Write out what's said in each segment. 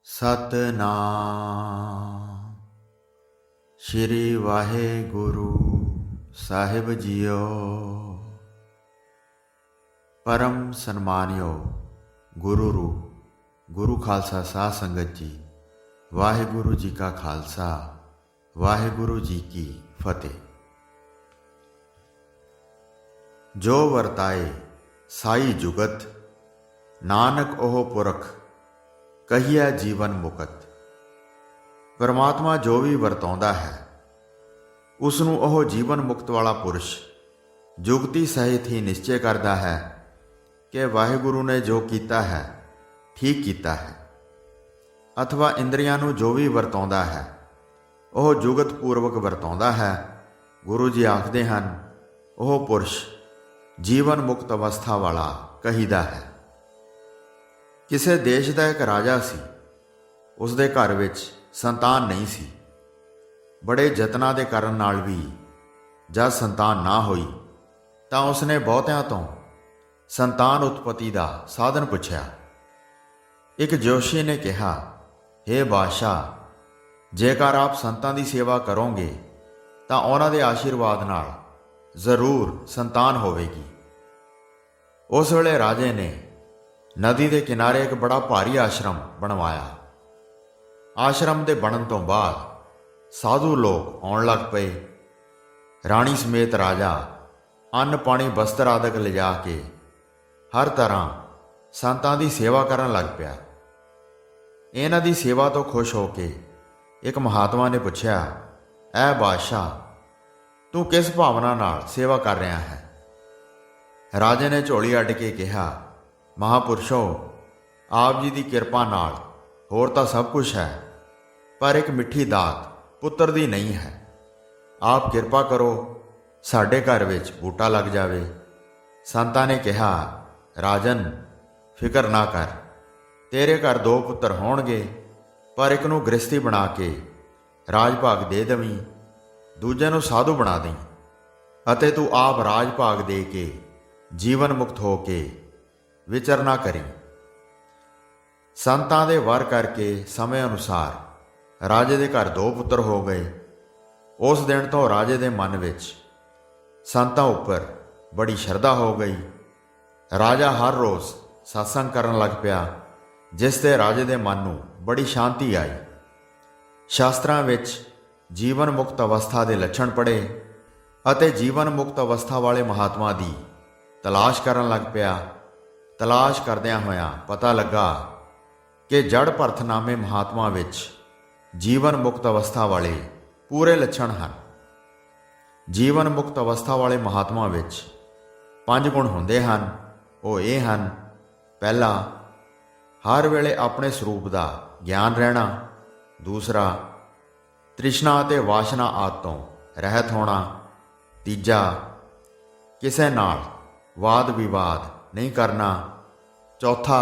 ਸਤਨਾਮ ਸ਼੍ਰੀ ਵਾਹਿਗੁਰੂ ਸਾਹਿਬ JIO. परम सन्मानियो गुरु रूप गुरु खालसा साध संगत जी, वाहिगुरु जी का खालसा वाहिगुरु जी की फतेह। जो वरताए साई जुगत, नानक ओह पुरख कहिया जीवन मुकत। परमात्मा जो भी वरताउंदा है उसनूं ओह जीवन मुक्त वाला पुरुष जुगती सहित ही निश्चय करता है कि वाहिगुरु ने जो कीता है ठीक कीता है, अथवा इंद्रियां नूं जो भी वरताउंदा है ओह जुगत पूर्वक वरताउंदा है। गुरु जी आखदे हन ओह पुरुष जीवन मुक्त अवस्था वाला कहीदा है। किसे देश का एक राजा सी, उसदे घर विच संतान नहीं सी। बड़े यत्नां दे करन नाल भी जद संतान ना होई तां उसने बहुतिਆਂ ਤੋਂ संतान उत्पत्ति का साधन पुछया। एक जोशी ने कहा, हे बादशाह, जेकर आप संतां की सेवा करोगे तो उन्हां दे आशीर्वाद नाल जरूर संतान होवेगी। उस वेले राजे ने नदी के किनारे एक बड़ा भारी आश्रम बनवाया। आश्रम के बनन तो बाद साधु लोग आउण लग पे। राणी समेत राजा अन्न पानी वस्त्र आदि लिजा के हर तरह संतां की सेवा करन लग पिया। इन्हां दी सेवा तो खुश हो के एक महात्मा ने पूछया, ऐ बादशाह, तू किस भावना नाल सेवा कर रहा है? राजे ने झोली अड्ड के कहा, महापुरुषो, आप जी की किरपा नाल होर तां सब कुछ है, पर एक मिठी दात पुत्र दी नहीं है। आप किरपा करो साडे घर विच बूटा लग जावे। संतां ने कहा, राजन फिक्र ना कर, तेरे घर 2 पुत्र होणगे, पर एक नूं गृहस्थी बना के राज भाग दे दवीं, दूजे नूं साधु बना दई, अते तू आप राज भाग दे के जीवन मुक्त हो के विचरना करी। संतां दे वर करके समय अनुसार राजे दे घर 2 पुत्र हो गए। उस दिन तो राजे दे मन विच संतां उपर बड़ी शरधा हो गई। राजा हर रोज़ सत्संग करन लग पिया, जिससे राजे दे मन नूं बड़ी शांति आई। शास्त्रां विच जीवन मुक्त अवस्था के लक्षण पढ़े अते जीवन मुक्त अवस्था वाले महात्मा की तलाश करन लग पिया। तलाश करदियां होया पता लगा कि जड़ भरत नामे महात्मा विच जीवन मुक्त अवस्था वाले पूरे लक्षण हैं। जीवन मुक्त अवस्था वाले महात्मा विच 5 गुण हुंदे हन। ਉਹ ਇਹ ਹਨ, ਪਹਿला, हर वेले अपने स्वरूप का ज्ञान रहना। दूसरा, तृष्णा ते वासना आदि तो रहत होना। तीजा, किसी नाल वाद विवाद नहीं करना। चौथा,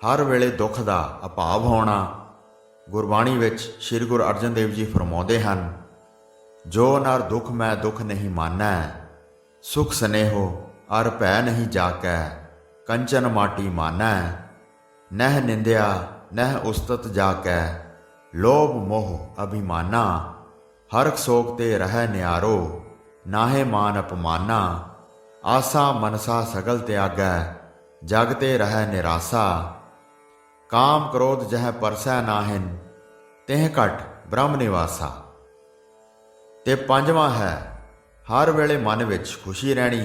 हर वेले दुख का अभाव होना। गुरबाणी विच श्री गुरु अर्जन देव जी फरमाउंदे हन, जो नर दुख मैं दुख नहीं मानै, सुख स्नेहो अर भै नहीं जाकै, कंचन माटी मानै, नह निंदिया नह उस्तत जाकै, लोभ मोह अभिमाना, हरख सोक ते रह न्यारो, नाहे मान अपमाना, आसा मनसा सगल त्यागै, जगते रह निरासा, काम क्रोध जह परसै नाहिन, तिह घट ब्रह्म निवासा। ते 5वां है, हर वेले मन विच खुशी रहनी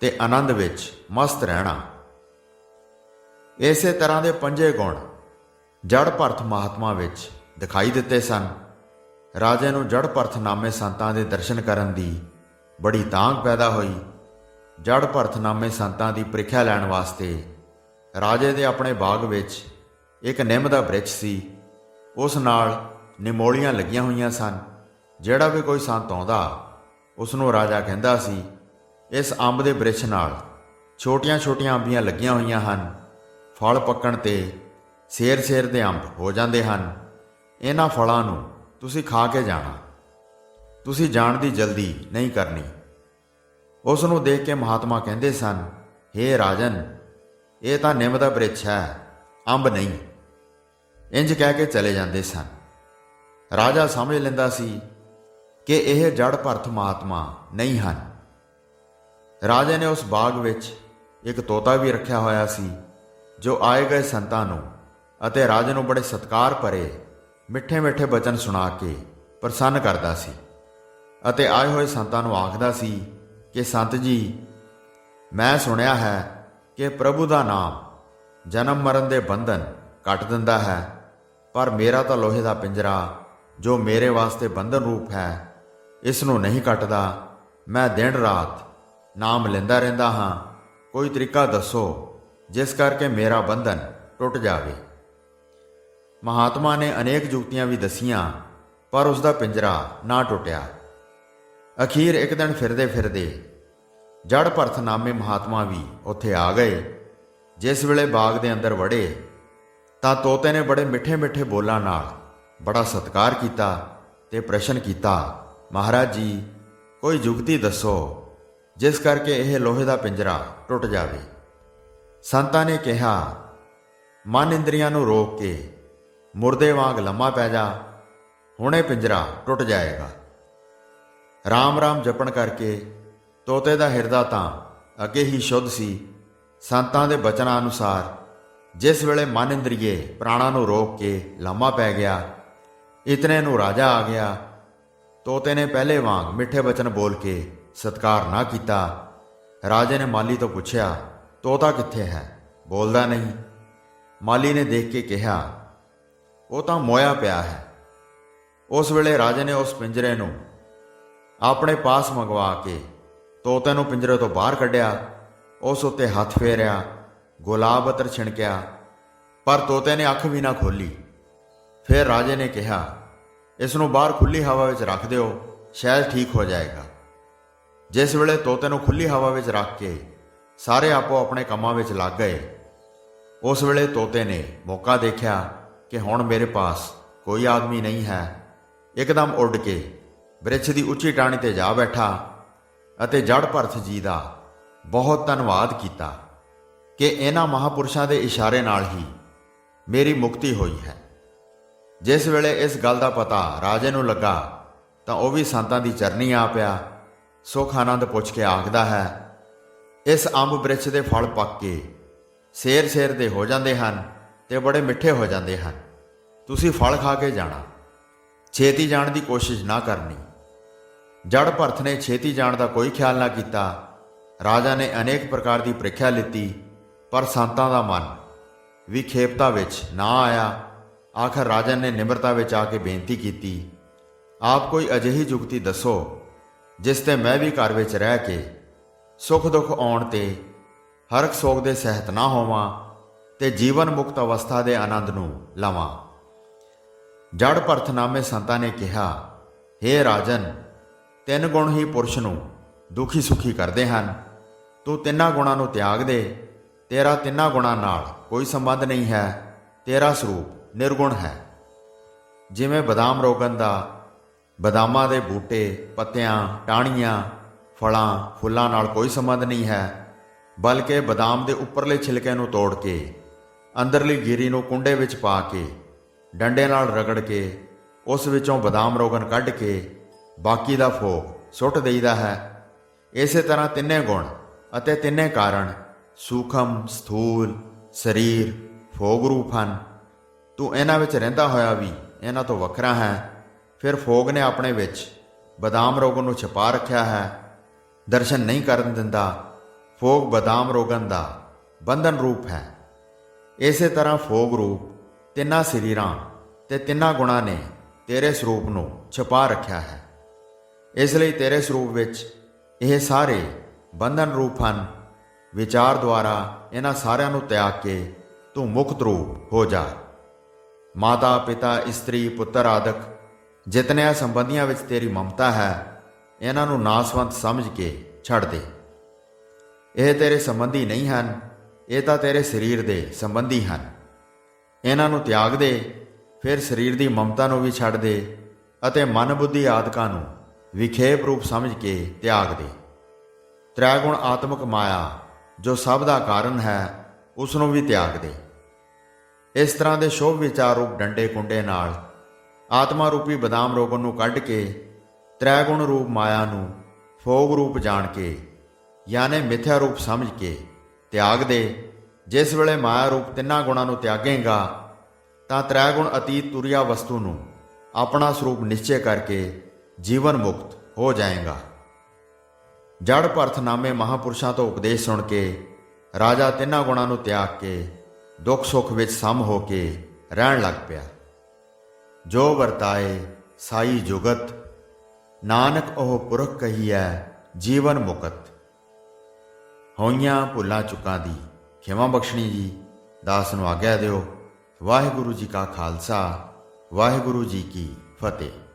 ते आनंद विच मस्त रहना। इसे तरह के 5 गुण जड़ भरत महात्मा विच दिखाई दिते सन। राजे नूं जड़ भरत नामे संतां दे दर्शन करन दी बड़ी तांग पैदा हुई। जड़ भरत नामे संतां दी परीक्षा लैण वास्ते राजे दे अपने बाग विच एक निम दा वृक्ष सी। उस नाल निमोलियां लगियां होईयां सन। जिहड़ा भी कोई संत आउंदा उसनूं राजा कहंदा सी, इस अंब दे वृक्ष नाल छोटियां छोटियां अंबियां लगियां होईयां हन, फल पक्कण ते सेर सेर दे अंब हो जांदे हन। इन्हां फलां नूं तुसीं खा के जाना, तुसीं जाण दी जल्दी नहीं करनी। उस नूं देख के महात्मा कहंदे सन, हे राजन, ये तां निम दा वृक्ष है, अंब नहीं। ਇੰਜ ਕਹਿ ਕੇ ਚਲੇ ਜਾਂਦੇ ਸਨ। ਰਾਜਾ ਸਮਝ ਲੈਂਦਾ ਸੀ ਕਿ ਇਹ ਜੜ ਭਰਤ ਮਹਾਤਮਾ ਨਹੀਂ ਹਨ। ਰਾਜੇ ਨੇ ਉਸ ਬਾਗ ਵਿੱਚ ਇੱਕ ਤੋਤਾ ਵੀ ਰੱਖਿਆ ਹੋਇਆ ਸੀ, ਜੋ ਆਏ ਗਏ ਸੰਤਾਂ ਨੂੰ ਅਤੇ ਰਾਜੇ ਨੂੰ ਬੜੇ ਸਤਿਕਾਰ ਭਰੇ ਮਿੱਠੇ ਮਿੱਠੇ ਬਚਨ ਸੁਣਾ ਕੇ ਪ੍ਰਸੰਨ ਕਰਦਾ ਸੀ ਅਤੇ ਆਏ ਹੋਏ ਸੰਤਾਂ ਨੂੰ ਆਖਦਾ ਸੀ ਕਿ ਸੰਤ ਜੀ, ਮੈਂ ਸੁਣਿਆ ਹੈ ਕਿ ਪ੍ਰਭੂ ਦਾ ਨਾਮ ਜਨਮ ਮਰਨ ਦੇ ਬੰਧਨ ਕੱਟ ਦਿੰਦਾ ਹੈ, ਪਰ ਮੇਰਾ ਤਾਂ ਲੋਹੇ ਦਾ ਪਿੰਜਰਾ ਜੋ ਮੇਰੇ ਵਾਸਤੇ ਬੰਧਨ ਰੂਪ ਹੈ, ਇਸ ਨੂੰ ਨਹੀਂ ਕੱਟਦਾ। ਮੈਂ ਦਿਨ ਰਾਤ ਨਾਮ ਲੈਂਦਾ ਰਹਿੰਦਾ ਹਾਂ। ਕੋਈ ਤਰੀਕਾ ਦੱਸੋ ਜਿਸ ਕਰਕੇ ਮੇਰਾ ਬੰਧਨ ਟੁੱਟ ਜਾਵੇ। ਮਹਾਤਮਾ ਨੇ ਅਨੇਕ ਜੁਗਤੀਆਂ ਵੀ ਦਸੀਆਂ, ਪਰ ਉਸ ਦਾ ਪਿੰਜਰਾ ਨਾ ਟੁੱਟਿਆ। ਅਖੀਰ ਇੱਕ ਦਿਨ ਫਿਰਦੇ ਫਿਰਦੇ ਜੜ ਭਰਤ ਨਾਮੇ ਮਹਾਤਮਾ ਵੀ ਉੱਥੇ ਆ ਗਏ। ਜਿਸ ਵੇਲੇ ਬਾਗ ਦੇ ਅੰਦਰ ਵੜੇ ਤਾਂ ਤੋਤੇ ਨੇ ਬੜੇ ਮਿੱਠੇ ਮਿੱਠੇ ਬੋਲਾਂ ਨਾਲ ਬੜਾ ਸਤਿਕਾਰ ਕੀਤਾ ਤੇ ਪ੍ਰਸ਼ਨ ਕੀਤਾ, ਮਹਾਰਾਜ ਜੀ, ਕੋਈ ਜੁਗਤੀ ਦੱਸੋ ਜਿਸ ਕਰਕੇ ਇਹ ਲੋਹੇ ਦਾ ਪਿੰਜਰਾ ਟੁੱਟ ਜਾਵੇ। ਸੰਤਾਂ ਨੇ ਕਿਹਾ, ਮਨ ਇੰਦਰੀਆਂ ਨੂੰ ਰੋਕ ਕੇ ਮੁਰਦੇ ਵਾਂਗ ਲੰਮਾ ਪੈ ਜਾ, ਹੁਣੇ ਪਿੰਜਰਾ ਟੁੱਟ ਜਾਏਗਾ। ਰਾਮ ਰਾਮ ਜਪਣ ਕਰਕੇ ਤੋਤੇ ਦਾ ਹਿਰਦਾ ਤਾਂ ਅੱਗੇ ਹੀ ਸ਼ੁੱਧ ਸੀ। ਸੰਤਾਂ ਦੇ ਬਚਨਾਂ ਅਨੁਸਾਰ ਜਿਸ ਵੇਲੇ ਮਨ ਇੰਦਰੀਏ ਪ੍ਰਾਣਾਂ ਨੂੰ ਰੋਕ ਕੇ ਲੰਮਾ ਪੈ ਗਿਆ, ਇਤਨੇ ਨੂੰ ਰਾਜਾ ਆ ਗਿਆ। ਤੋਤੇ ਨੇ ਪਹਿਲੇ ਵਾਂਗ ਮਿੱਠੇ ਬਚਨ ਬੋਲ ਕੇ ਸਤਿਕਾਰ ਨਾ ਕੀਤਾ। ਰਾਜੇ ਨੇ ਮਾਲੀ ਤੋਂ ਪੁੱਛਿਆ, ਤੋਤਾ ਕਿੱਥੇ ਹੈ? ਬੋਲਦਾ ਨਹੀਂ। ਮਾਲੀ ਨੇ ਦੇਖ ਕੇ ਕਿਹਾ, ਉਹ ਤਾਂ ਮੋਇਆ ਪਿਆ ਹੈ। ਉਸ ਵੇਲੇ ਰਾਜੇ ਨੇ ਉਸ ਪਿੰਜਰੇ ਨੂੰ ਆਪਣੇ ਪਾਸ ਮੰਗਵਾ ਕੇ ਤੋਤੇ ਨੂੰ ਪਿੰਜਰੇ ਤੋਂ ਬਾਹਰ ਕੱਢਿਆ। ਉਸ ਉੱਤੇ ਹੱਥ ਫੇਰਿਆ, ਗੁਲਾਬ ਅਤਰ ਛਿਣਕਿਆ, ਪਰ ਤੋਤੇ ਨੇ ਅੱਖ ਵੀ ਨਾ ਖੋਲ੍ਹੀ। ਫਿਰ ਰਾਜੇ ਨੇ ਕਿਹਾ, ਇਸ ਨੂੰ ਬਾਹਰ ਖੁੱਲ੍ਹੀ ਹਵਾ ਵਿੱਚ ਰੱਖ ਦਿਓ, ਸ਼ਾਇਦ ਠੀਕ ਹੋ ਜਾਏਗਾ। ਜਿਸ ਵੇਲੇ ਤੋਤੇ ਨੂੰ ਖੁੱਲ੍ਹੀ ਹਵਾ ਵਿੱਚ ਰੱਖ ਕੇ ਸਾਰੇ ਆਪੋ ਆਪਣੇ ਕੰਮਾਂ ਵਿੱਚ ਲੱਗ ਗਏ, ਉਸ ਵੇਲੇ ਤੋਤੇ ਨੇ ਮੌਕਾ ਦੇਖਿਆ ਕਿ ਹੁਣ ਮੇਰੇ ਪਾਸ ਕੋਈ ਆਦਮੀ ਨਹੀਂ ਹੈ। ਇੱਕਦਮ ਉੱਡ ਕੇ ਬ੍ਰਿਛ ਦੀ ਉੱਚੀ ਟਾਹਣੀ ਤੇ ਜਾ ਬੈਠਾ ਅਤੇ ਜੜ ਭਰਤ ਜੀ ਦਾ ਬਹੁਤ ਧੰਨਵਾਦ ਕੀਤਾ ਕਿ ਇਹਨਾਂ ਮਹਾਪੁਰਸ਼ਾਂ ਦੇ ਇਸ਼ਾਰੇ ਨਾਲ ਹੀ ਮੇਰੀ ਮੁਕਤੀ ਹੋਈ ਹੈ। ਜਿਸ ਵੇਲੇ ਇਸ ਗੱਲ ਦਾ ਪਤਾ ਰਾਜੇ ਨੂੰ ਲੱਗਾ ਤਾਂ ਉਹ ਵੀ ਸੰਤਾਂ ਦੀ ਚਰਨੀ ਆ ਪਿਆ। ਸੁਖ ਆਨੰਦ ਪੁੱਛ ਕੇ ਆਖਦਾ ਹੈ, ਇਸ ਅੰਬ ਬ੍ਰਿਛ ਦੇ ਫਲ ਪੱਕ ਕੇ ਸੇਰ ਸੇਰ ਦੇ ਹੋ ਜਾਂਦੇ ਹਨ ਤੇ ਬੜੇ ਮਿੱਠੇ ਹੋ ਜਾਂਦੇ ਹਨ। ਤੁਸੀਂ ਫਲ ਖਾ ਕੇ ਜਾਣਾ, ਛੇਤੀ ਜਾਣ ਦੀ ਕੋਸ਼ਿਸ਼ ਨਾ ਕਰਨੀ। ਜੜ ਭਰਤ ਨੇ ਛੇਤੀ ਜਾਣ ਦਾ ਕੋਈ ਖਿਆਲ ਨਾ ਕੀਤਾ। ਰਾਜਾ ਨੇ ਅਨੇਕ ਪ੍ਰਕਾਰ ਦੀ ਪ੍ਰੀਖਿਆ ਲਿੱਤੀ, ਪਰ ਸੰਤਾਂ ਦਾ ਮਨ ਵਿਖੇਪਤਾ ਵਿੱਚ ਨਾ ਆਇਆ। ਆਖਰ ਰਾਜਾ ਨੇ ਨਿਮਰਤਾ ਵਿੱਚ ਆ ਕੇ ਬੇਨਤੀ ਕੀਤੀ, ਆਪ ਕੋਈ ਅਜਿਹੀ ਜੁਗਤੀ ਦੱਸੋ ਜਿਸ ਤੇ ਮੈਂ ਵੀ ਘਰ ਵਿੱਚ ਰਹਿ ਕੇ ਸੁੱਖ ਦੁੱਖ ਆਉਣ ਤੇ ਹਰਕ ਸੋਗ ਦੇ ਸਹਿਤ ਨਾ ਹੋਵਾਂ ਤੇ ਜੀਵਨ ਮੁਕਤ ਅਵਸਥਾ ਦੇ ਆਨੰਦ ਨੂੰ ਲਵਾਂ। ਜੜ ਭਰਤ ਨਾਮੇ ਸੰਤਾਂ ਨੇ ਕਿਹਾ, ਹੇ ਰਾਜਨ, 3 ਗੁਣ ਹੀ ਪੁਰਸ਼ ਨੂੰ ਦੁਖੀ ਸੁਖੀ ਕਰਦੇ ਹਨ। ਤੂੰ ਤਿੰਨਾਂ ਗੁਣਾਂ ਨੂੰ ਤਿਆਗ ਦੇ। ਤੇਰਾ ਤਿੰਨਾਂ ਗੁਣਾਂ ਨਾਲ ਕੋਈ ਸੰਬੰਧ ਨਹੀਂ ਹੈ। ਤੇਰਾ ਸਰੂਪ ਨਿਰਗੁਣ ਹੈ। ਜਿਵੇਂ ਬਦਾਮ ਰੋਗਨ ਦਾ ਬਦਾਮਾਂ ਦੇ ਬੂਟੇ, ਪੱਤਿਆਂ, ਟਾਹਣੀਆਂ, ਫਲਾਂ, ਫੁੱਲਾਂ ਨਾਲ ਕੋਈ ਸੰਬੰਧ ਨਹੀਂ ਹੈ, ਬਲਕਿ ਬਦਾਮ ਦੇ ਉੱਪਰਲੇ ਛਿਲਕੇ ਨੂੰ ਤੋੜ ਕੇ ਅੰਦਰਲੀ ਗਿਰੀ ਨੂੰ ਕੁੰਡੇ ਵਿੱਚ ਪਾ ਕੇ ਡੰਡੇ ਨਾਲ ਰਗੜ ਕੇ ਉਸ ਵਿੱਚੋਂ ਬਦਾਮ ਰੋਗਨ ਕੱਢ ਕੇ ਬਾਕੀ ਦਾ ਫੋਗ ਸੁੱਟ ਦੇਈਦਾ ਹੈ। ਇਸੇ ਤਰ੍ਹਾਂ ਤਿੰਨੇ ਗੁਣ ਅਤੇ ਤਿੰਨੇ ਕਾਰਨ ਸੂਖਮ, ਸਥੂਲ, ਸਰੀਰ, ਫੋਗ ਰੂਪ ਹਨ। ਤੂੰ ਇਹਨਾਂ ਵਿੱਚ ਰਹਿੰਦਾ ਹੋਇਆ ਵੀ ਇਹਨਾਂ ਤੋਂ ਵੱਖਰਾ ਹੈ। ਫਿਰ ਫੋਗ ਨੇ ਆਪਣੇ ਵਿੱਚ ਬਦਾਮ ਰੋਗਨ ਨੂੰ ਛੁਪਾ ਰੱਖਿਆ ਹੈ, ਦਰਸ਼ਨ ਨਹੀਂ ਕਰਨ ਦਿੰਦਾ। ਫੋਗ ਬਦਾਮ ਰੋਗਨ ਦਾ ਬੰਧਨ ਰੂਪ ਹੈ। ਇਸੇ ਤਰ੍ਹਾਂ ਫੋਗ ਰੂਪ ਤਿੰਨਾਂ ਸਰੀਰਾਂ ਤੇ ਤਿੰਨਾਂ ਗੁਣਾਂ ਨੇ ਤੇਰੇ ਸਰੂਪ ਨੂੰ ਛੁਪਾ ਰੱਖਿਆ ਹੈ। ਇਸ ਲਈ ਤੇਰੇ ਸਰੂਪ ਵਿੱਚ ਇਹ ਸਾਰੇ ਬੰਧਨ ਰੂਪ ਹਨ। ਵਿਚਾਰ ਦੁਆਰਾ ਇਹਨਾਂ ਸਾਰਿਆਂ ਨੂੰ ਤਿਆਗ ਕੇ ਤੂੰ ਮੁਕਤ ਰੂਪ ਹੋ ਜਾ। ਮਾਤਾ, ਪਿਤਾ, ਇਸਤਰੀ, ਪੁੱਤਰ ਆਦਿਕ ਜਿਤਨਿਆਂ ਸੰਬੰਧੀਆਂ ਵਿੱਚ ਤੇਰੀ ਮਮਤਾ ਹੈ, ਇਹਨਾਂ ਨੂੰ ਨਾਸਵੰਤ ਸਮਝ ਕੇ ਛੱਡ ਦੇ। ਇਹ ਤੇਰੇ ਸੰਬੰਧੀ ਨਹੀਂ ਹਨ, ਇਹ ਤਾਂ ਤੇਰੇ ਸਰੀਰ ਦੇ ਸੰਬੰਧੀ ਹਨ। ਇਹਨਾਂ ਨੂੰ ਤਿਆਗ ਦੇ। ਫਿਰ ਸਰੀਰ ਦੀ ਮਮਤਾ ਨੂੰ ਵੀ ਛੱਡ ਦੇ ਅਤੇ ਮਨ, ਬੁੱਧੀ ਆਦਿਕਾਂ ਨੂੰ ਵਿਖੇਪ ਰੂਪ ਸਮਝ ਕੇ ਤਿਆਗ ਦੇ। ਤ੍ਰੈਗੁਣ ਆਤਮਕ ਮਾਇਆ ਜੋ ਸਭ ਦਾ ਕਾਰਨ ਹੈ, ਉਸ ਨੂੰ ਵੀ ਤਿਆਗ ਦੇ। ਇਸ ਤਰ੍ਹਾਂ ਦੇ ਸ਼ੁਭ ਵਿਚਾਰ ਰੂਪ ਡੰਡੇ ਕੁੰਡੇ ਨਾਲ ਆਤਮਾ ਰੂਪੀ ਬਦਾਮ ਰੋਗਨ ਨੂੰ ਕੱਢ ਕੇ ਤ੍ਰੈ ਗੁਣ ਰੂਪ ਮਾਇਆ ਨੂੰ ਫੋਗ ਰੂਪ ਜਾਣ ਕੇ ਯਾਨੀ ਮਿਥਿਆ ਰੂਪ ਸਮਝ ਕੇ ਤਿਆਗ ਦੇ। ਜਿਸ ਵੇਲੇ ਮਾਇਆ ਰੂਪ ਤਿੰਨਾਂ ਗੁਣਾਂ ਨੂੰ ਤਿਆਗੇਗਾ ਤਾਂ ਤ੍ਰੈ ਗੁਣ ਅਤੀਤ ਤੁਰਿਆ ਵਸਤੂ ਨੂੰ ਆਪਣਾ ਸਰੂਪ ਨਿਸ਼ਚੈ ਕਰਕੇ ਜੀਵਨ ਮੁਕਤ ਹੋ ਜਾਏਗਾ। ਜੜ ਭਰਤਨਾਮੇ ਮਹਾਂਪੁਰਸ਼ਾਂ ਤੋਂ ਉਪਦੇਸ਼ ਸੁਣ ਕੇ ਰਾਜਾ ਤਿੰਨਾਂ ਗੁਣਾਂ ਨੂੰ ਤਿਆਗ ਕੇ ਦੁੱਖ ਸੁੱਖ ਵਿੱਚ ਸਮ ਹੋ ਕੇ ਰਹਿਣ ਲੱਗ ਪਿਆ। ਜੋ ਵਰਤਾਏ ਸਾਈ ਜੁਗਤ, ਨਾਨਕ ਉਹ ਪੁਰਖ ਕਹੀਐ ਜੀਵਨ ਮੁਕਤ। ਹੋਈਆਂ ਭੁੱਲਾਂ ਚੁੱਕਾਂ ਦੀ ਖਿਮਾ ਬਖਸ਼ਣੀ ਜੀ। ਦਾਸ ਨੂੰ ਆਗਿਆ ਦਿਓ। ਵਾਹਿਗੁਰੂ ਜੀ ਕਾ ਖਾਲਸਾ, ਵਾਹਿਗੁਰੂ ਜੀ ਕੀ ਫਤਿਹ।